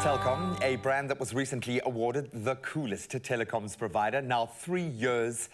Telkom, a brand that was recently awarded the coolest telecoms provider, now 3 years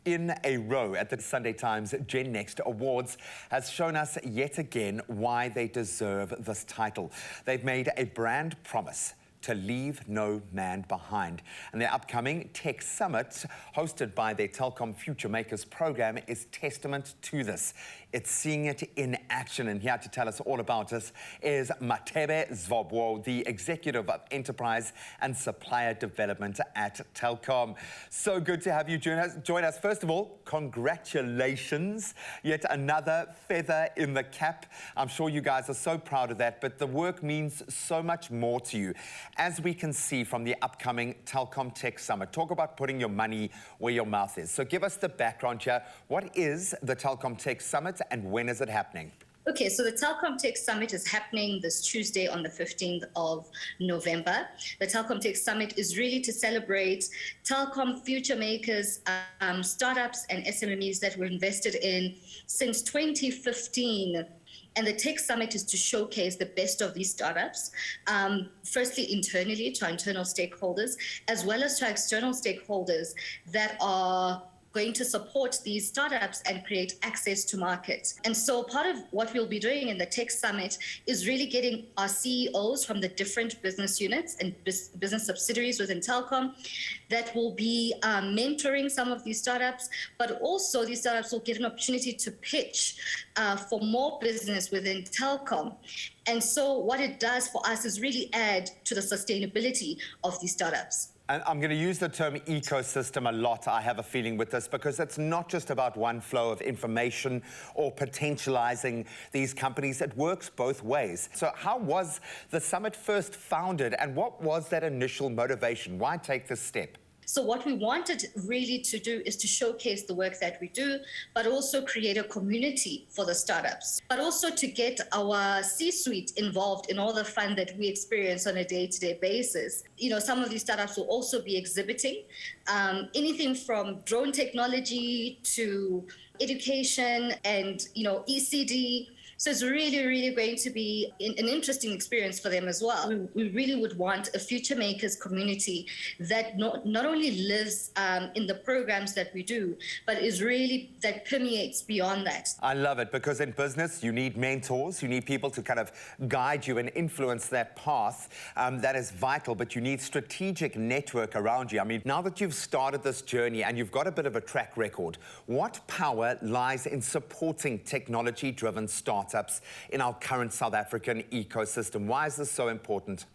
in a row at the Sunday Times Gen Next Awards, has shown us yet again why they deserve this title. They've made a brand promise to leave no man behind. And their upcoming Tech Summit, hosted by their Telkom Future Makers program, is testament to this. It's seeing it in action. And here to tell us all about this is Matebe Zvobwo, the Executive of Enterprise and Supplier Development at Telkom. So good to have you join us. First of all, congratulations. Yet another feather in the cap. I'm sure you guys are so proud of that, but the work means so much more to you. As we can see from the upcoming Telkom Tech Summit, talk about putting your money where your mouth is. So give us the background here. What is the Telkom Tech Summit and when is it happening? Okay, so the Telkom Tech Summit is happening this Tuesday on the 15th of November. The Telkom Tech Summit is really to celebrate Telkom Future Makers, startups and SMMEs that were invested in since 2015. And the Tech Summit is to showcase the best of these startups, firstly internally to our internal stakeholders, as well as to our external stakeholders that are going to support these startups and create access to markets. And so part of what we'll be doing in the Tech Summit is really getting our CEOs from the different business units and business subsidiaries within Telkom that will be mentoring some of these startups, but also these startups will get an opportunity to pitch for more business within Telkom. And so what it does for us is really add to the sustainability of these startups. And I'm going to use the term ecosystem a lot, I have a feeling, with this, because it's not just about one flow of information or potentializing these companies. It works both ways. So how was the summit first founded, and what was that initial motivation? Why take this step? So what we wanted really to do is to showcase the work that we do, but also create a community for the startups, but also to get our C-suite involved in all the fun that we experience on a day-to-day basis. You know, some of these startups will also be exhibiting anything from drone technology to education and, ECD. So it's really, really going to be an interesting experience for them as well. We really would want a Future Makers community that not only lives in the programs that we do, but that permeates beyond that. I love it, because in business, you need mentors, you need people to kind of guide you and influence that path. That is vital, but you need strategic network around you. I mean, now that you've started this journey and you've got a bit of a track record, what power lies in supporting technology-driven startups in our current South African ecosystem? Why is this so important?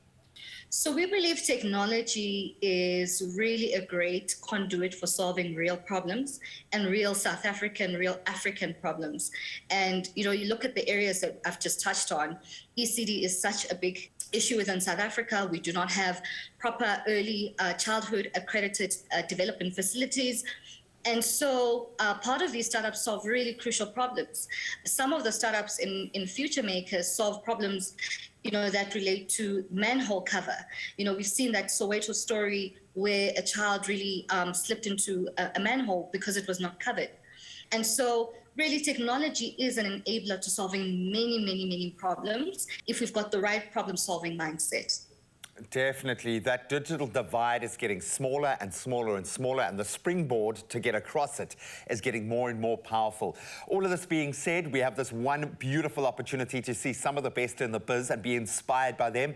So we believe technology is really a great conduit for solving real problems and real South African, real African problems. And, you look at the areas that I've just touched on. ECD is such a big issue within South Africa. We do not have proper early childhood accredited development facilities. And so part of these startups solve really crucial problems. Some of the startups in Future Makers solve problems, that relate to manhole cover. We've seen that Soweto story where a child really slipped into a manhole because it was not covered. And so really technology is an enabler to solving many, many, many problems if we've got the right problem-solving mindset. Definitely. That digital divide is getting smaller and smaller and smaller, and the springboard to get across it is getting more and more powerful. All of this being said, we have this one beautiful opportunity to see some of the best in the biz and be inspired by them.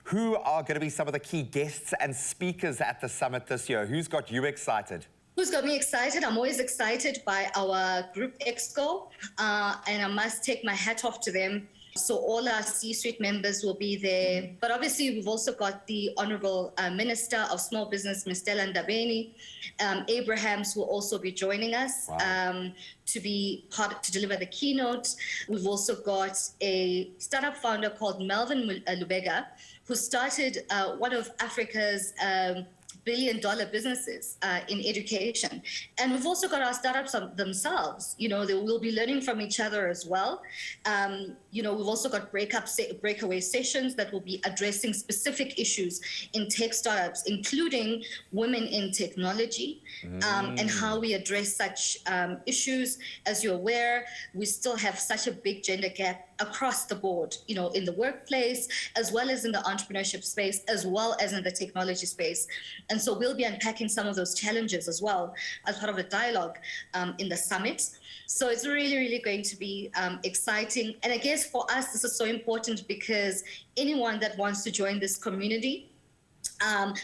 Who are going to be some of the key guests and speakers at the summit this year? Who's got you excited? Who's got me excited? I'm always excited by our Group Exco, and I must take my hat off to them. So all our C-suite members will be there. But obviously, we've also got the Honourable Minister of Small Business, Ms. Stella Ndabeni. Abrahams will also be joining us. Wow. To deliver the keynote. We've also got a startup founder called Melvin Lubega, who started one of Africa's billion-dollar businesses in education. And we've also got our startups themselves. You know, they will be learning from each other as well. You know, we've also got breakaway sessions that will be addressing specific issues in tech startups, including women in technology, and how we address such issues. As you're aware, we still have such a big gender gap across the board, you know, in the workplace, as well as in the entrepreneurship space, as well as in the technology space. And so we'll be unpacking some of those challenges as well as part of the dialogue in the summit. So it's really, really going to be exciting. And I guess for us, this is so important because anyone that wants to join this community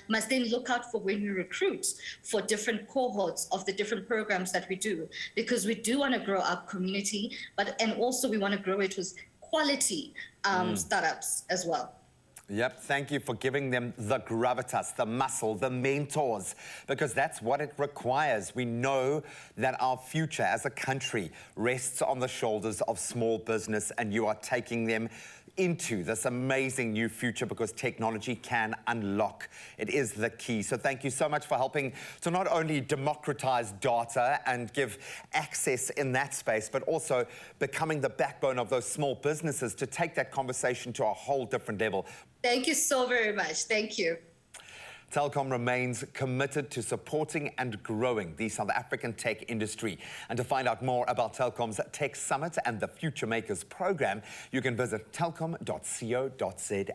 must then look out for when we recruit for different cohorts of the different programs that we do, because we do want to grow our community, and also we want to grow it with quality startups as well. Yep, thank you for giving them the gravitas, the muscle, the mentors, because that's what it requires. We know that our future as a country rests on the shoulders of small business, and you are taking them into this amazing new future because technology can unlock. It is the key. So thank you so much for helping to not only democratize data and give access in that space, but also becoming the backbone of those small businesses to take that conversation to a whole different level. Thank you so very much. Thank you. Telkom remains committed to supporting and growing the South African tech industry. And to find out more about Telkom's Tech Summit and the Future Makers program, you can visit telkom.co.za.